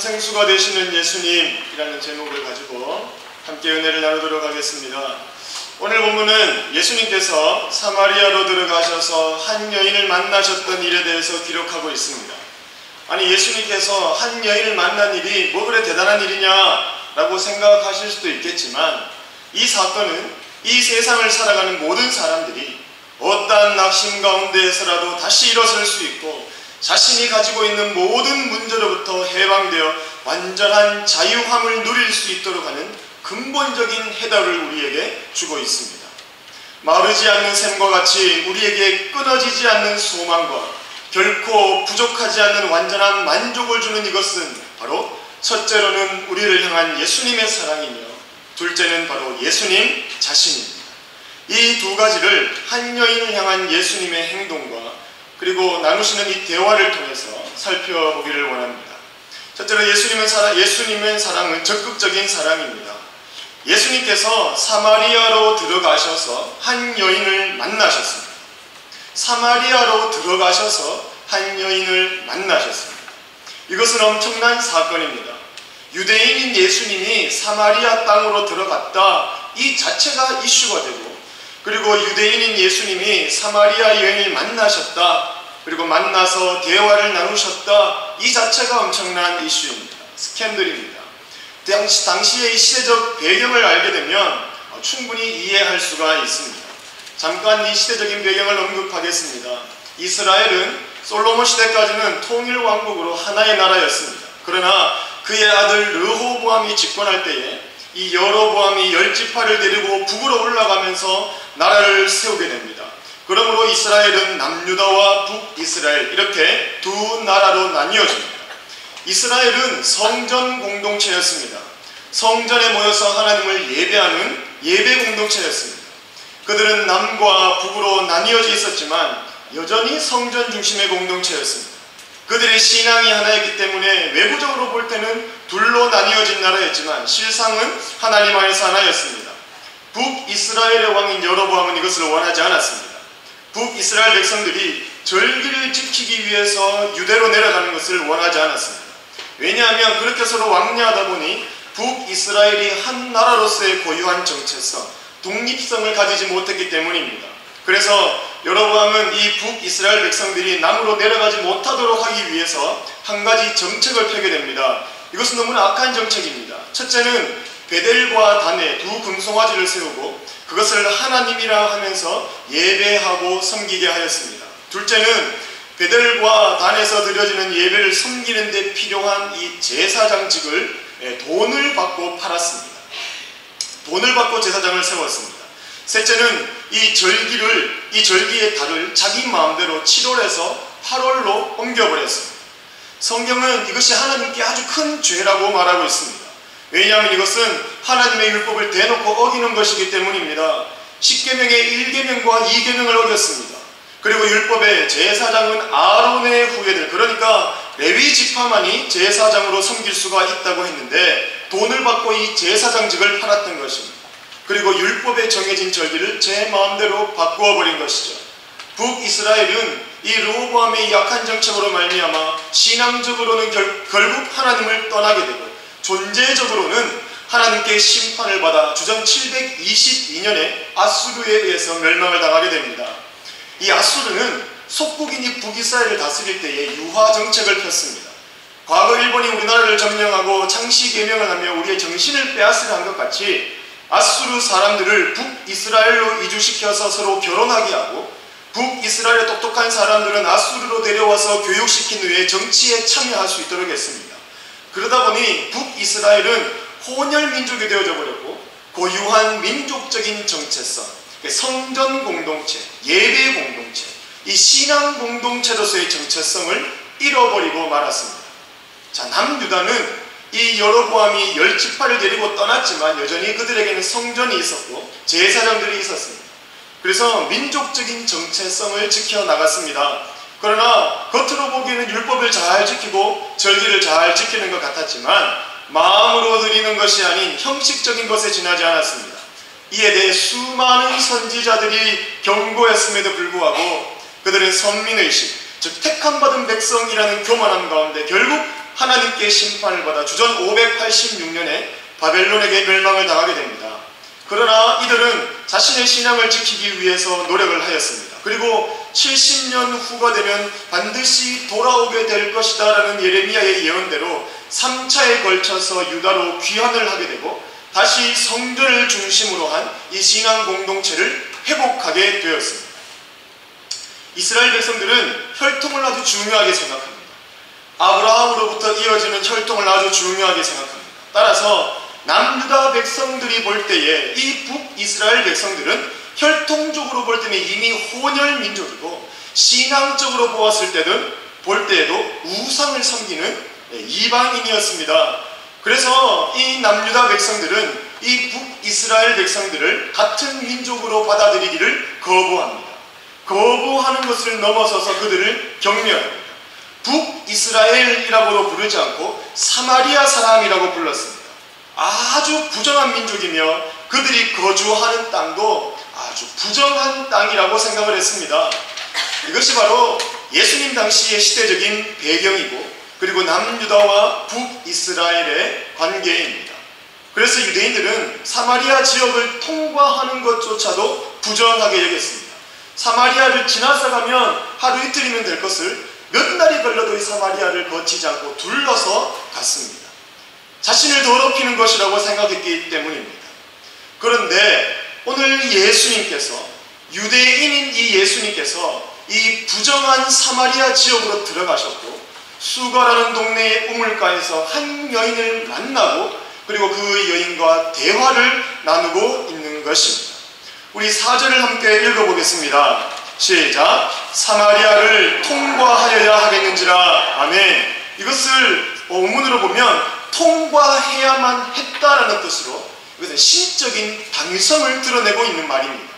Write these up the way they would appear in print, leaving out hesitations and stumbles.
산생수가 되시는 예수님이라는 제목을 가지고 함께 은혜를 나누도록 하겠습니다. 오늘 본문은 예수님께서 사마리아로 들어가셔서 한 여인을 만나셨던 일에 대해서 기록하고 있습니다. 아니, 예수님께서 한 여인을 만난 일이 뭐 그래 대단한 일이냐라고 생각하실 수도 있겠지만, 이 사건은 이 세상을 살아가는 모든 사람들이 어떠한 낙심 가운데에서라도 다시 일어설 수 있고 자신이 가지고 있는 모든 문제로부터 해방되어 완전한 자유함을 누릴 수 있도록 하는 근본적인 해답을 우리에게 주고 있습니다. 마르지 않는 샘과 같이 우리에게 끊어지지 않는 소망과 결코 부족하지 않는 완전한 만족을 주는 이것은 바로 첫째로는 우리를 향한 예수님의 사랑이며, 둘째는 바로 예수님 자신입니다. 이 두 가지를 한 여인을 향한 예수님의 행동과 그리고 나누시는 이 대화를 통해서 살펴보기를 원합니다. 첫째로 예수님의 사랑은 적극적인 사랑입니다. 예수님께서 사마리아로 들어가셔서 한 여인을 만나셨습니다. 사마리아로 들어가셔서 한 여인을 만나셨습니다. 이것은 엄청난 사건입니다. 유대인인 예수님이 사마리아 땅으로 들어갔다, 이 자체가 이슈가 되고, 그리고 유대인인 예수님이 사마리아 여인을 만나셨다, 그리고 만나서 대화를 나누셨다, 이 자체가 엄청난 이슈입니다. 스캔들입니다. 당시의 시대적 배경을 알게 되면 충분히 이해할 수가 있습니다. 잠깐 이 시대적인 배경을 언급하겠습니다. 이스라엘은 솔로몬 시대까지는 통일왕국으로 하나의 나라였습니다. 그러나 그의 아들 르호보암이 집권할 때에 이 여로보암이 10지파를 데리고 북으로 올라가면서 나라를 세우게 됩니다. 그러므로 이스라엘은 남유다와 북이스라엘, 이렇게 두 나라로 나뉘어집니다. 이스라엘은 성전 공동체였습니다. 성전에 모여서 하나님을 예배하는 예배 공동체였습니다. 그들은 남과 북으로 나뉘어져 있었지만 여전히 성전 중심의 공동체였습니다. 그들의 신앙이 하나였기 때문에 외부적으로 볼 때는 둘로 나뉘어진 나라였지만 실상은 하나님 안에서 하나였습니다. 북이스라엘의 왕인 여로보암은 이것을 원하지 않았습니다. 북이스라엘 백성들이 절기를 지키기 위해서 유대로 내려가는 것을 원하지 않았습니다. 왜냐하면 그렇게 서로 왕래하다 보니 북이스라엘이 한 나라로서의 고유한 정체성, 독립성을 가지지 못했기 때문입니다. 그래서 여로보암은 이 북이스라엘 백성들이 남으로 내려가지 못하도록 하기 위해서 한 가지 정책을 펴게 됩니다. 이것은 너무나 악한 정책입니다. 첫째는 베델과 단에 두 금송아지를 세우고 그것을 하나님이라 하면서 예배하고 섬기게 하였습니다. 둘째는 베델과 단에서 드려지는 예배를 섬기는 데 필요한 이 제사장직을 돈을 받고 팔았습니다. 돈을 받고 제사장을 세웠습니다. 셋째는 이 절기의 달을 자기 마음대로 7월에서 8월로 옮겨버렸습니다. 성경은 이것이 하나님께 아주 큰 죄라고 말하고 있습니다. 왜냐하면 이것은 하나님의 율법을 대놓고 어기는 것이기 때문입니다. 10계명의 1계명과 2계명을 어겼습니다. 그리고 율법의 제사장은 아론의 후예들, 그러니까 레위 지파만이 제사장으로 섬길 수가 있다고 했는데 돈을 받고 이 제사장직을 팔았던 것입니다. 그리고 율법에 정해진 절기를 제 마음대로 바꾸어 버린 것이죠. 북이스라엘은 이 르호보암의 약한 정책으로 말미암아 신앙적으로는 결국 하나님을 떠나게 되고, 존재적으로는 하나님께 심판을 받아 주전 722년에 아수르에 의해서 멸망을 당하게 됩니다. 이 아수르는 속국인이 북이스라엘을 다스릴 때에 유화 정책을 폈습니다. 과거 일본이 우리나라를 점령하고 창시 개명을 하며 우리의 정신을 빼앗으려 한 것 같이 아수르 사람들을 북이스라엘로 이주시켜서 서로 결혼하게 하고, 북이스라엘의 똑똑한 사람들은 아수르로 데려와서 교육시킨 후에 정치에 참여할 수 있도록 했습니다. 그러다 보니 북이스라엘은 혼혈민족이 되어져 버렸고, 고유한 민족적인 정체성, 성전 공동체, 예배 공동체, 이 신앙 공동체로서의 정체성을 잃어버리고 말았습니다. 자, 남유다는 이 여로보암이 10지파를 데리고 떠났지만 여전히 그들에게는 성전이 있었고 제사장들이 있었습니다. 그래서 민족적인 정체성을 지켜나갔습니다. 그러나 겉으로 보기에는 율법을 잘 지키고 절기를 잘 지키는 것 같았지만 마음으로 드리는 것이 아닌 형식적인 것에 지나지 않았습니다. 이에 대해 수많은 선지자들이 경고했음에도 불구하고 그들은 선민의식, 즉 택함받은 백성이라는 교만함 가운데 결국 하나님께 심판을 받아 주전 586년에 바벨론에게 멸망을 당하게 됩니다. 그러나 이들은 자신의 신앙을 지키기 위해서 노력을 하였습니다. 그리고 70년 후가 되면 반드시 돌아오게 될 것이다 라는 예레미야의 예언대로 3차에 걸쳐서 유다로 귀환을 하게 되고 다시 성전을 중심으로 한 이 신앙 공동체를 회복하게 되었습니다. 이스라엘 백성들은 혈통을 아주 중요하게 생각합니다. 아브라함으로부터 이어지는 혈통을 아주 중요하게 생각합니다. 따라서 남유다 백성들이 볼 때에 이 북이스라엘 백성들은 혈통적으로 볼 때는 이미 혼혈 민족이고 신앙적으로 보았을 때는 볼 때에도 우상을 섬기는 이방인이었습니다. 그래서 이 남유다 백성들은 이 북이스라엘 백성들을 같은 민족으로 받아들이기를 거부합니다. 거부하는 것을 넘어서서 그들을 경멸합니다. 북이스라엘이라고도 부르지 않고 사마리아 사람이라고 불렀습니다. 아주 부정한 민족이며 그들이 거주하는 땅도 아주 부정한 땅이라고 생각을 했습니다. 이것이 바로 예수님 당시의 시대적인 배경이고 그리고 남유다와 북이스라엘의 관계입니다. 그래서 유대인들은 사마리아 지역을 통과하는 것조차도 부정하게 여겼습니다. 사마리아를 지나서가면 하루 이틀이면 될 것을 몇 날이 걸려도 이 사마리아를 거치지 않고 둘러서 갔습니다. 자신을 더럽히는 것이라고 생각했기 때문입니다. 그런데 오늘 예수님께서 유대인인 이 예수님께서 이 부정한 사마리아 지역으로 들어가셨고 수가라는 동네의 우물가에서 한 여인을 만나고 그리고 그 여인과 대화를 나누고 있는 것입니다. 우리 4절을 함께 읽어보겠습니다. 시작. 사마리아를 통과하여야 하겠는지라. 아멘. 이것을 원문으로 보면 통과해야만 했다라는 뜻으로 이것은 신적인 당위성을 드러내고 있는 말입니다.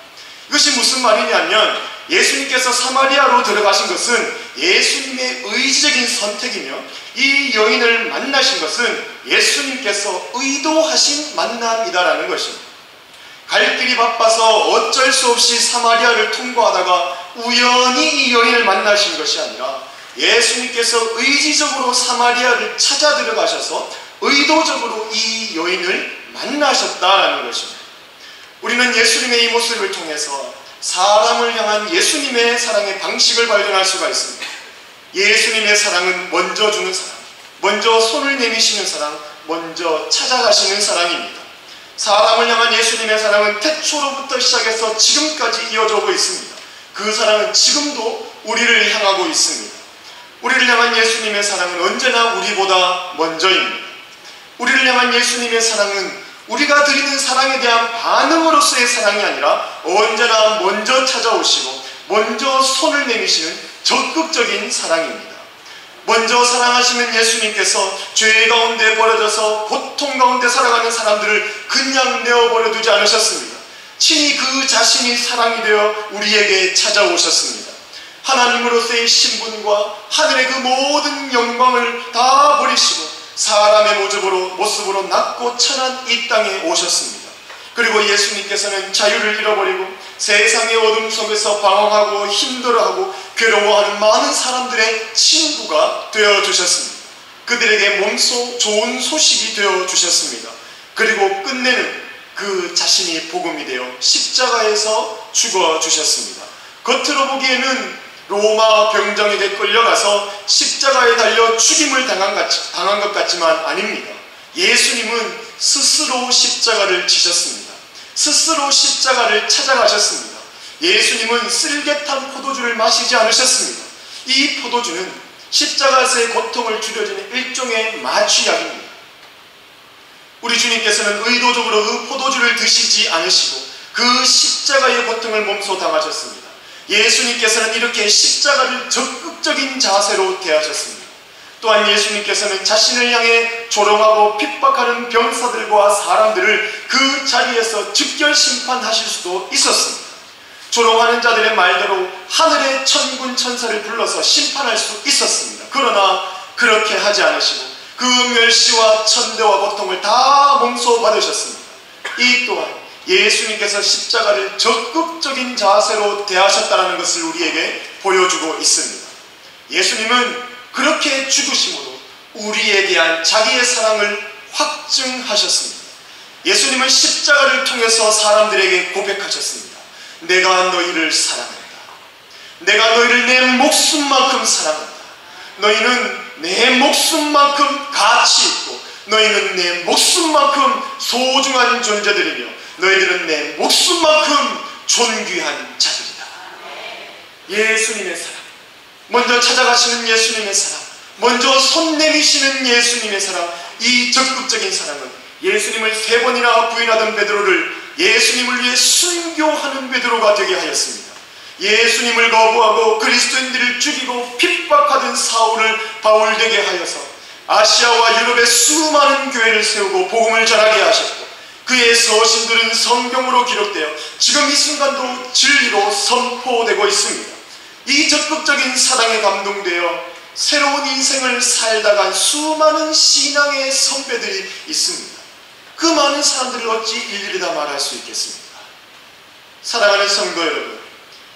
이것이 무슨 말이냐면 예수님께서 사마리아로 들어가신 것은 예수님의 의지적인 선택이며 이 여인을 만나신 것은 예수님께서 의도하신 만남이다라는 것입니다. 갈 길이 바빠서 어쩔 수 없이 사마리아를 통과하다가 우연히 이 여인을 만나신 것이 아니라 예수님께서 의지적으로 사마리아를 찾아 들어가셔서 의도적으로 이 여인을 만나셨다라는 것입니다. 우리는 예수님의 이 모습을 통해서 사람을 향한 예수님의 사랑의 방식을 발견할 수가 있습니다. 예수님의 사랑은 먼저 주는 사랑, 먼저 손을 내미시는 사랑, 먼저 찾아가시는 사랑입니다. 사람을 향한 예수님의 사랑은 태초로부터 시작해서 지금까지 이어져 오고 있습니다. 그 사랑은 지금도 우리를 향하고 있습니다. 우리를 향한 예수님의 사랑은 언제나 우리보다 먼저입니다. 우리를 향한 예수님의 사랑은 우리가 드리는 사랑에 대한 반응으로서의 사랑이 아니라 언제나 먼저 찾아오시고 먼저 손을 내미시는 적극적인 사랑입니다. 먼저 사랑하시는 예수님께서 죄 가운데 버려져서 고통 가운데 살아가는 사람들을 그냥 내어버려 두지 않으셨습니다. 친히 그 자신이 사랑이 되어 우리에게 찾아오셨습니다. 하나님으로서의 신분과 하늘의 그 모든 영광을 다 버리시고 사람의 모습으로 낮고 천한 이 땅에 오셨습니다. 그리고 예수님께서는 자유를 잃어버리고 세상의 어둠 속에서 방황하고 힘들어하고 괴로워하는 많은 사람들의 친구가 되어주셨습니다. 그들에게 몸소 좋은 소식이 되어주셨습니다. 그리고 끝내는 그 자신이 복음이 되어 십자가에서 죽어주셨습니다. 겉으로 보기에는 로마 병정에게 끌려가서 십자가에 달려 죽임을 당한 것 같지만 아닙니다. 예수님은 스스로 십자가를 지셨습니다. 스스로 십자가를 찾아가셨습니다. 예수님은 쓸개탄 포도주를 마시지 않으셨습니다. 이 포도주는 십자가에서의 고통을 줄여주는 일종의 마취약입니다. 우리 주님께서는 의도적으로 그 포도주를 드시지 않으시고 그 십자가의 고통을 몸소 당하셨습니다. 예수님께서는 이렇게 십자가를 적극적인 자세로 대하셨습니다. 또한 예수님께서는 자신을 향해 조롱하고 핍박하는 병사들과 사람들을 그 자리에서 즉결 심판하실 수도 있었습니다. 조롱하는 자들의 말대로 하늘의 천군 천사를 불러서 심판할 수 있었습니다. 그러나 그렇게 하지 않으시고 그 멸시와 천대와 고통을 다 몸소 받으셨습니다. 이 또한 예수님께서 십자가를 적극적인 자세로 대하셨다는 것을 우리에게 보여주고 있습니다. 예수님은 그렇게 죽으심으로 우리에 대한 자기의 사랑을 확증하셨습니다. 예수님은 십자가를 통해서 사람들에게 고백하셨습니다. 내가 너희를 사랑한다. 내가 너희를 내 목숨만큼 사랑한다. 너희는 내 목숨만큼 가치 있고 너희는 내 목숨만큼 소중한 존재들이며 너희들은 내 목숨만큼 존귀한 자들이다. 예수님의 사랑, 먼저 찾아가시는 예수님의 사랑, 먼저 손 내미시는 예수님의 사랑, 이 적극적인 사랑은 예수님을 3번이나 부인하던 베드로를 예수님을 위해 순교하는 베드로가 되게 하였습니다. 예수님을 거부하고 그리스도인들을 죽이고 핍박하던 사울을 바울 되게 하여서 아시아와 유럽의 수많은 교회를 세우고 복음을 전하게 하셨고 그의 서신들은 성경으로 기록되어 지금 이 순간도 진리로 선포되고 있습니다. 이 적극적인 사랑에 감동되어 새로운 인생을 살다간 수많은 신앙의 선배들이 있습니다. 그 많은 사람들을 어찌 일일이 다 말할 수 있겠습니까? 사랑하는 성도 여러분,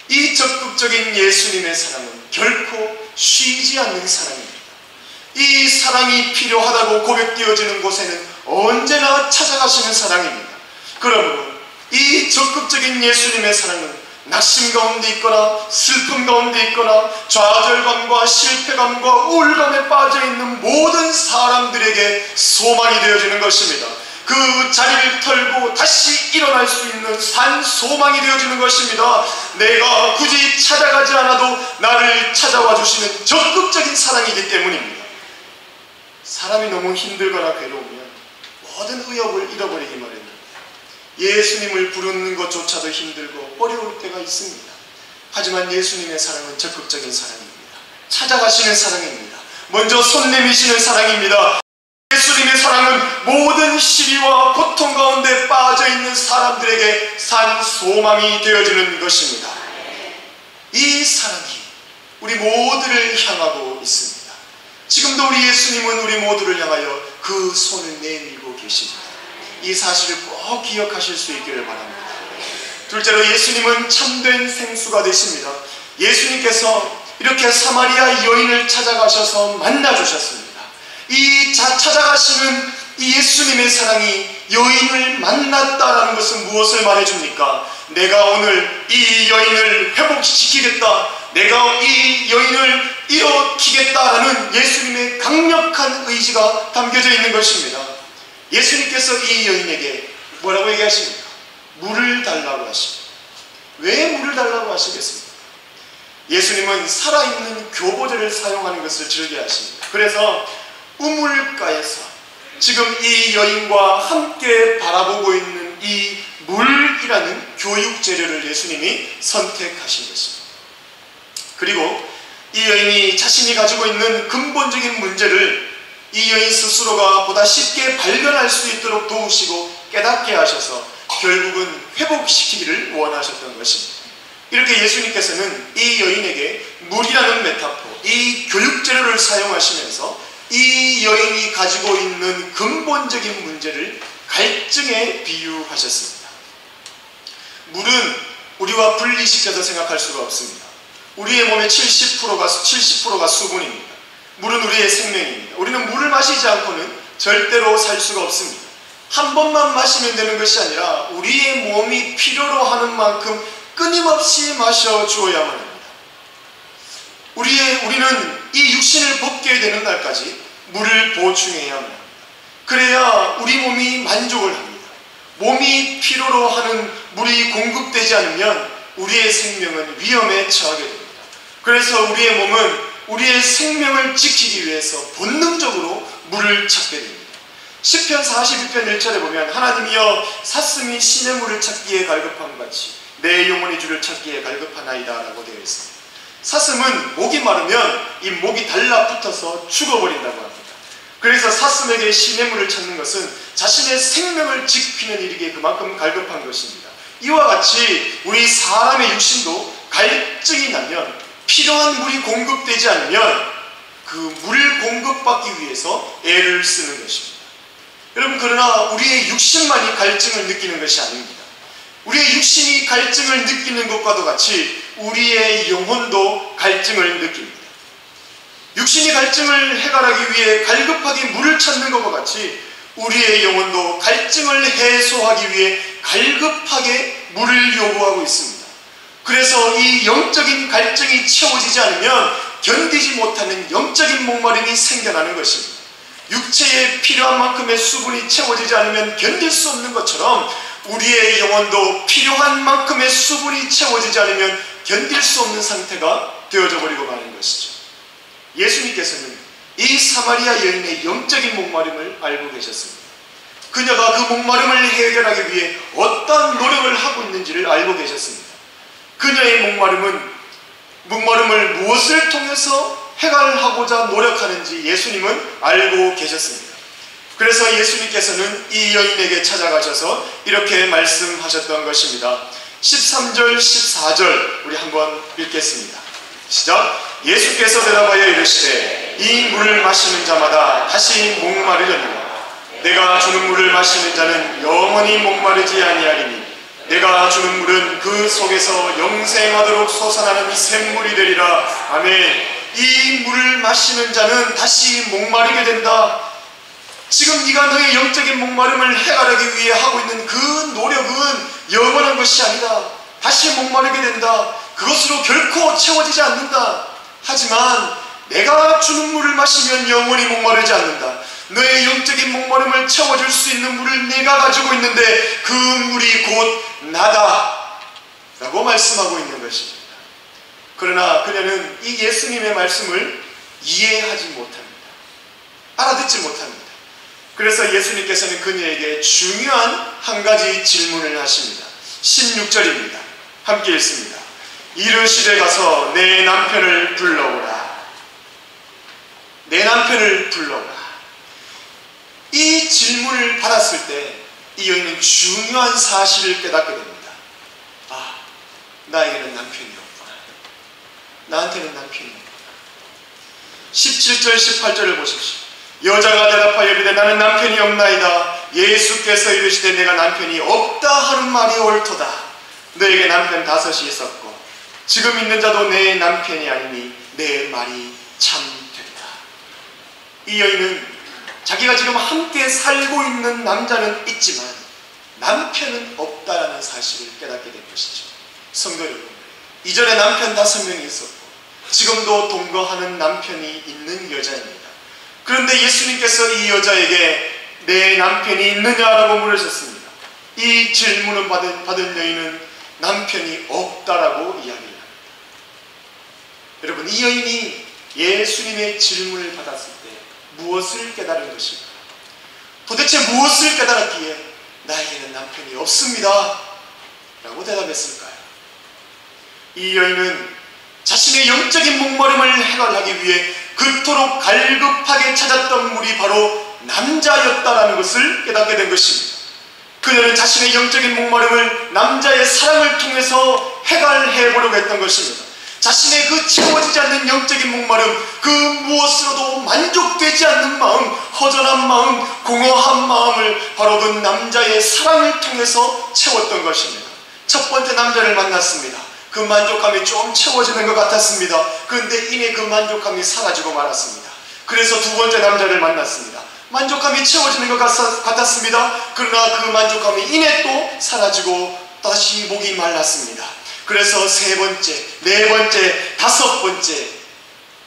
이 적극적인 예수님의 사랑은 결코 쉬지 않는 사랑입니다. 이 사랑이 필요하다고 고백되어지는 곳에는 언제나 찾아가시는 사랑입니다. 그러므로 이 적극적인 예수님의 사랑은 낙심 가운데 있거나 슬픔 가운데 있거나 좌절감과 실패감과 우울감에 빠져있는 모든 사람들에게 소망이 되어지는 것입니다. 그 자리를 털고 다시 일어날 수 있는 산 소망이 되어지는 것입니다. 내가 굳이 찾아가지 않아도 나를 찾아와 주시는 적극적인 사랑이기 때문입니다. 사람이 너무 힘들거나 괴로우면 모든 의욕을 잃어버리기 마련입니다. 예수님을 부르는 것조차도 힘들고 어려울 때가 있습니다. 하지만 예수님의 사랑은 적극적인 사랑입니다. 찾아가시는 사랑입니다. 먼저 손 내미시는 사랑입니다. 예수님의 사랑은 모든 시비와 고통 가운데 빠져있는 사람들에게 산 소망이 되어지는 것입니다. 이 사랑이 우리 모두를 향하고 있습니다. 지금도 우리 예수님은 우리 모두를 향하여 그 손을 내밀고 계십니다. 이 사실을 꼭 기억하실 수 있기를 바랍니다. 둘째로 예수님은 참된 생수가 되십니다. 예수님께서 이렇게 사마리아 여인을 찾아가셔서 만나주셨습니다. 이 찾아가시는 이 예수님의 사랑이 여인을 만났다라는 것은 무엇을 말해줍니까? 내가 오늘 이 여인을 회복시키겠다, 내가 이 여인을 일으키겠다라는 예수님의 강력한 의지가 담겨져 있는 것입니다. 예수님께서 이 여인에게 뭐라고 얘기하십니까? 물을 달라고 하십니다. 왜 물을 달라고 하시겠습니까? 예수님은 살아있는 교보제를 사용하는 것을 즐겨하십니다. 그래서 우물가에서 지금 이 여인과 함께 바라보고 있는 이 물이라는 교육 재료를 예수님이 선택하신 것입니다. 그리고 이 여인이 자신이 가지고 있는 근본적인 문제를 이 여인 스스로가 보다 쉽게 발견할 수 있도록 도우시고 깨닫게 하셔서 결국은 회복시키기를 원하셨던 것입니다. 이렇게 예수님께서는 이 여인에게 물이라는 메타포, 이 교육 재료를 사용하시면서 이 여인이 가지고 있는 근본적인 문제를 갈증에 비유하셨습니다. 물은 우리와 분리시켜서 생각할 수가 없습니다. 우리의 몸의 70%가 수분입니다. 물은 우리의 생명입니다. 우리는 물을 마시지 않고는 절대로 살 수가 없습니다. 한 번만 마시면 되는 것이 아니라 우리의 몸이 필요로 하는 만큼 끊임없이 마셔주어야만 합니다. 우리는 이 육신을 벗게 되는 날까지 물을 보충해야만 합니다. 그래야 우리 몸이 만족을 합니다. 몸이 필요로 하는 물이 공급되지 않으면 우리의 생명은 위험에 처하게 됩니다. 그래서 우리의 몸은 우리의 생명을 지키기 위해서 본능적으로 물을 찾게 됩니다. 시편 42편 1절에 보면 하나님이여 사슴이 신의 물을 찾기에 갈급함 같이 내 영혼이 주를 찾기에 갈급하나이다 라고 되어 있습니다. 사슴은 목이 마르면 이 목이 달라붙어서 죽어버린다고 합니다. 그래서 사슴에게 신의 물을 찾는 것은 자신의 생명을 지키는 일이기에 그만큼 갈급한 것입니다. 이와 같이 우리 사람의 육신도 갈증이 나면 필요한 물이 공급되지 않으면 그 물을 공급받기 위해서 애를 쓰는 것입니다. 여러분, 그러나 우리의 육신만이 갈증을 느끼는 것이 아닙니다. 우리의 육신이 갈증을 느끼는 것과도 같이 우리의 영혼도 갈증을 느낍니다. 육신이 갈증을 해결하기 위해 갈급하게 물을 찾는 것과 같이 우리의 영혼도 갈증을 해소하기 위해 갈급하게 물을 요구하고 있습니다. 그래서 이 영적인 갈증이 채워지지 않으면 견디지 못하는 영적인 목마름이 생겨나는 것입니다. 육체에 필요한 만큼의 수분이 채워지지 않으면 견딜 수 없는 것처럼 우리의 영혼도 필요한 만큼의 수분이 채워지지 않으면 견딜 수 없는 상태가 되어져 버리고 마는 것이죠. 예수님께서는 이 사마리아 여인의 영적인 목마름을 알고 계셨습니다. 그녀가 그 목마름을 해결하기 위해 어떠한 노력을 하고 있는지를 알고 계셨습니다. 그녀의 목마름을 무엇을 통해서 해결하고자 노력하는지 예수님은 알고 계셨습니다. 그래서 예수님께서는 이 여인에게 찾아가셔서 이렇게 말씀하셨던 것입니다. 13절, 14절 우리 한번 읽겠습니다. 시작. 예수께서 대답하여 이르시되 이 물을 마시는 자마다 다시 목마르려니와 내가 주는 물을 마시는 자는 영원히 목마르지 아니하리니 내가 주는 물은 그 속에서 영생하도록 솟아나는 샘물이 되리라. 아멘. 이 물을 마시는 자는 다시 목마르게 된다. 지금 네가 너의 영적인 목마름을 해결하기 위해 하고 있는 그 노력은 영원한 것이 아니다. 다시 목마르게 된다. 그것으로 결코 채워지지 않는다. 하지만 내가 주는 물을 마시면 영원히 목마르지 않는다. 너의 영적인 목마름을 채워줄 수 있는 물을 내가 가지고 있는데 그 물이 곧 나다 라고 말씀하고 있는 것입니다. 그러나 그녀는 이 예수님의 말씀을 이해하지 못합니다. 알아듣지 못합니다. 그래서 예수님께서는 그녀에게 중요한 한 가지 질문을 하십니다. 16절입니다. 함께 읽습니다. 이르시되 가서 내 남편을 불러오라. 내 남편을 불러오라. 이 질문을 받았을 때 이 여인은 중요한 사실을 깨닫게 됩니다. 아, 나에게는 남편이 없구나. 나한테는 남편이 없구나. 17절 18절을 보십시오. 여자가 대답하여 이르되 나는 남편이 없나이다. 예수께서 이르시되 내가 남편이 없다 하는 말이 옳도다. 너에게 남편 5이 있었고 지금 있는 자도 내 남편이 아니니 내 말이 참되다. 이 여인은 자기가 지금 함께 살고 있는 남자는 있지만 남편은 없다라는 사실을 깨닫게 된 것이죠. 성도 여러분, 이전에 남편 5명이 있었고 지금도 동거하는 남편이 있는 여자입니다. 그런데 예수님께서 이 여자에게 내 남편이 있느냐라고 물으셨습니다. 이 질문을 받은 여인은 남편이 없다라고 이야기를 합니다. 여러분, 이 여인이 예수님의 질문을 받았을 때 무엇을 깨달은 것일까? 도대체 무엇을 깨달았기에 나에게는 남편이 없습니다 라고 대답했을까요? 이 여인은 자신의 영적인 목마름을 해결하기 위해 그토록 갈급하게 찾았던 물이 바로 남자였다라는 것을 깨닫게 된 것입니다. 그녀는 자신의 영적인 목마름을 남자의 사랑을 통해서 해결해 보려고 했던 것입니다. 자신의 그 채워지지 않는 영적인 목마름, 그 무엇으로도 만족되지 않는 마음, 허전한 마음, 공허한 마음을 바로 그 남자의 사랑을 통해서 채웠던 것입니다. 첫 번째 남자를 만났습니다. 그 만족감이 좀 채워지는 것 같았습니다. 그런데 이내 그 만족감이 사라지고 말았습니다. 그래서 두 번째 남자를 만났습니다. 만족감이 채워지는 것 같았습니다. 그러나 그 만족감이 이내 또 사라지고 다시 목이 말랐습니다. 그래서 세 번째, 네 번째, 다섯 번째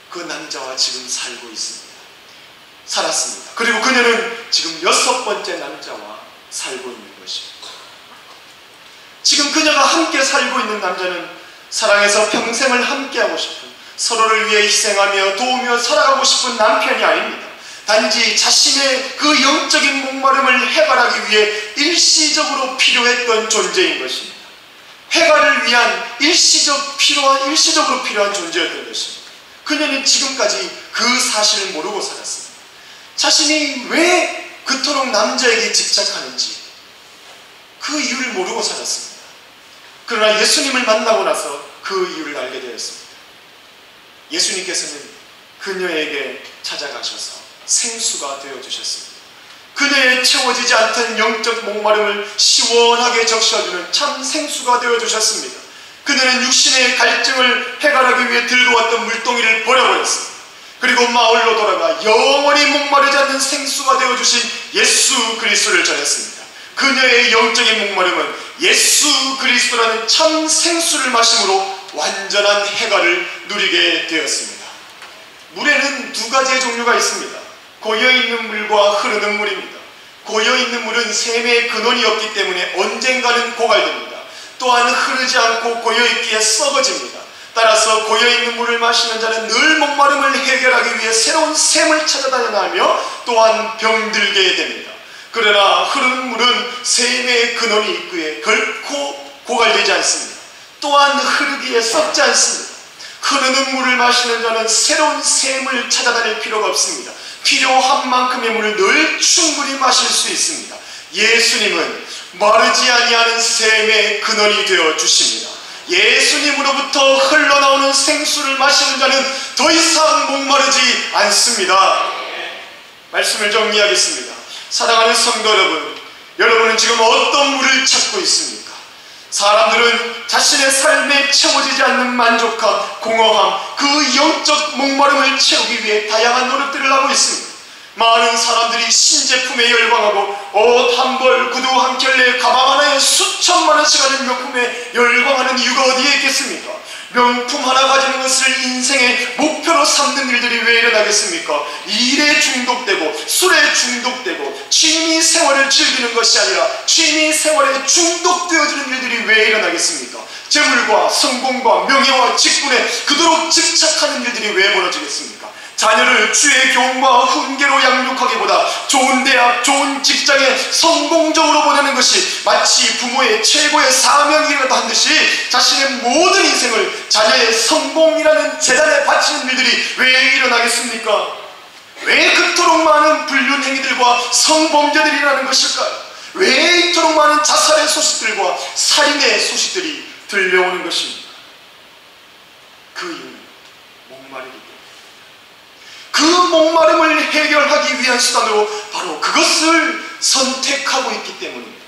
그 남자와 지금 살고 있습니다. 살았습니다. 그리고 그녀는 지금 6번째 남자와 살고 있는 것입니다. 지금 그녀가 함께 살고 있는 남자는 사랑해서 평생을 함께하고 싶은, 서로를 위해 희생하며 도우며 살아가고 싶은 남편이 아닙니다. 단지 자신의 그 영적인 목마름을 해결하기 위해 일시적으로 필요했던 존재인 것입니다. 해결을 위한 일시적으로 필요한 존재였던 것입니다. 그녀는 지금까지 그 사실을 모르고 살았습니다. 자신이 왜 그토록 남자에게 집착하는지 그 이유를 모르고 살았습니다. 그러나 예수님을 만나고 나서 그 이유를 알게 되었습니다. 예수님께서는 그녀에게 찾아가셔서 생수가 되어주셨습니다. 그녀의 채워지지 않던 영적 목마름을 시원하게 적셔주는 참 생수가 되어주셨습니다. 그녀는 육신의 갈증을 해결하기 위해 들고 왔던 물동이를 버려버렸습니다. 그리고 마을로 돌아가 영원히 목마르지 않는 생수가 되어주신 예수 그리스도를 전했습니다. 그녀의 영적인 목마름은 예수 그리스도라는 참 생수를 마심으로 완전한 해갈을 누리게 되었습니다. 물에는 두 가지의 종류가 있습니다. 고여있는 물과 흐르는 물입니다. 고여있는 물은 샘의 근원이 없기 때문에 언젠가는 고갈됩니다. 또한 흐르지 않고 고여있기에 썩어집니다. 따라서 고여있는 물을 마시는 자는 늘 목마름을 해결하기 위해 새로운 샘을 찾아다녀나며 또한 병들게 됩니다. 그러나 흐르는 물은 샘의 근원이 있기에 결코 고갈되지 않습니다. 또한 흐르기에 썩지 않습니다. 흐르는 물을 마시는 자는 새로운 샘을 찾아다닐 필요가 없습니다. 필요한 만큼의 물을 늘 충분히 마실 수 있습니다. 예수님은 마르지 아니하는 샘의 근원이 되어 주십니다. 예수님으로부터 흘러나오는 생수를 마시는 자는 더 이상 목마르지 않습니다. 말씀을 정리하겠습니다. 사랑하는 성도 여러분, 여러분은 지금 어떤 물을 찾고 있습니까? 사람들은 자신의 삶에 채워지지 않는 만족함, 공허함, 그 영적 목마름을 채우기 위해 다양한 노력들을 하고 있습니다. 많은 사람들이 신제품에 열광하고 옷 한 벌, 구두 한 켤레, 가방 하나에 수천만 원씩하는 명품에 열광하는 이유가 어디에 있겠습니까? 명품 하나 가지는 것을 인생의 목표로 삼는 일들이 왜 일어나겠습니까? 일에 중독되고 술에 중독되고 취미 생활을 즐기는 것이 아니라 취미 생활에 중독되어지는 일들이 왜 일어나겠습니까? 재물과 성공과 명예와 직분에 그토록 집착하는 일들이 왜 벌어지겠습니까? 자녀를 주의 교훈과 훈계로 양육하기보다 좋은 대학, 좋은 직장에 성공적으로 보내는 것이 마치 부모의 최고의 사명이라도 한 듯이 자신의 모든 인생을 자녀의 성공이라는 재단에 바치는 일들이 왜 일어나겠습니까? 왜 그토록 많은 불륜 행위들과 성범죄들이 일어나는 것일까요? 왜 이토록 많은 자살의 소식들과 살인의 소식들이 들려오는 것입니까? 그 이유는 목마르기 때문에, 그 목마름을 해결하기 위한 수단으로 바로 그것을 선택하고 있기 때문입니다.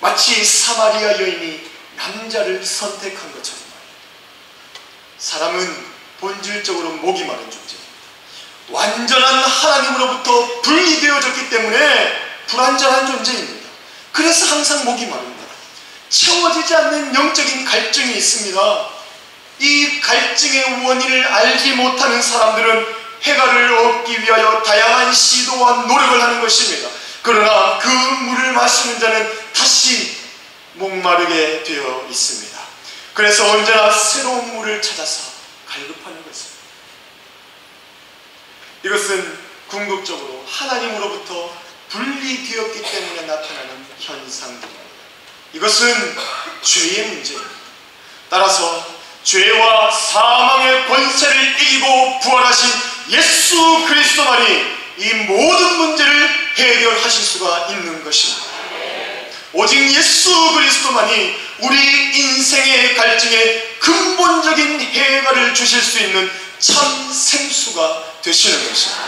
마치 사마리아 여인이 남자를 선택한 것처럼 사람은 본질적으로 목이 마른 존재입니다. 완전한 하나님으로부터 분리되어졌기 때문에 불완전한 존재입니다. 그래서 항상 목이 마릅니다. 채워지지 않는 영적인 갈증이 있습니다. 이 갈증의 원인을 알지 못하는 사람들은 해갈을 얻기 위하여 다양한 시도와 노력을 하는 것입니다. 그러나 그 물을 마시는 자는 다시 목마르게 되어 있습니다. 그래서 언제나 새로운 물을 찾아서 갈급하는 것입니다. 이것은 궁극적으로 하나님으로부터 분리되었기 때문에 나타나는 현상들입니다. 이것은 죄의 문제입니다. 따라서 죄와 사망의 권세를 이기고 부활하신 예수 그리스도만이 이 모든 문제를 해결하실 수가 있는 것입니다. 오직 예수 그리스도만이 우리 인생의 갈증에 근본적인 해결을 주실 수 있는 참 생수가 되시는 것입니다.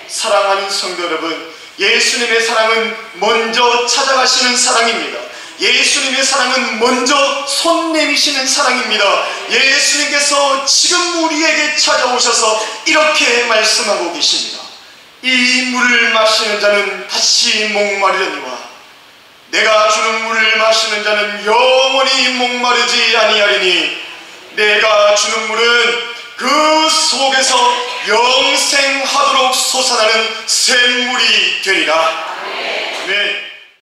사랑하는 성도 여러분, 예수님의 사랑은 먼저 찾아가시는 사랑입니다. 예수님의 사랑은 먼저 손 내미시는 사랑입니다. 예수님께서 지금 우리에게 찾아오셔서 이렇게 말씀하고 계십니다. 이 물을 마시는 자는 다시 목마르려니와 내가 주는 물을 마시는 자는 영원히 목마르지 아니하리니 내가 주는 물은 그 속에서 영생하도록 솟아나는 샘물이 되리라. 아멘.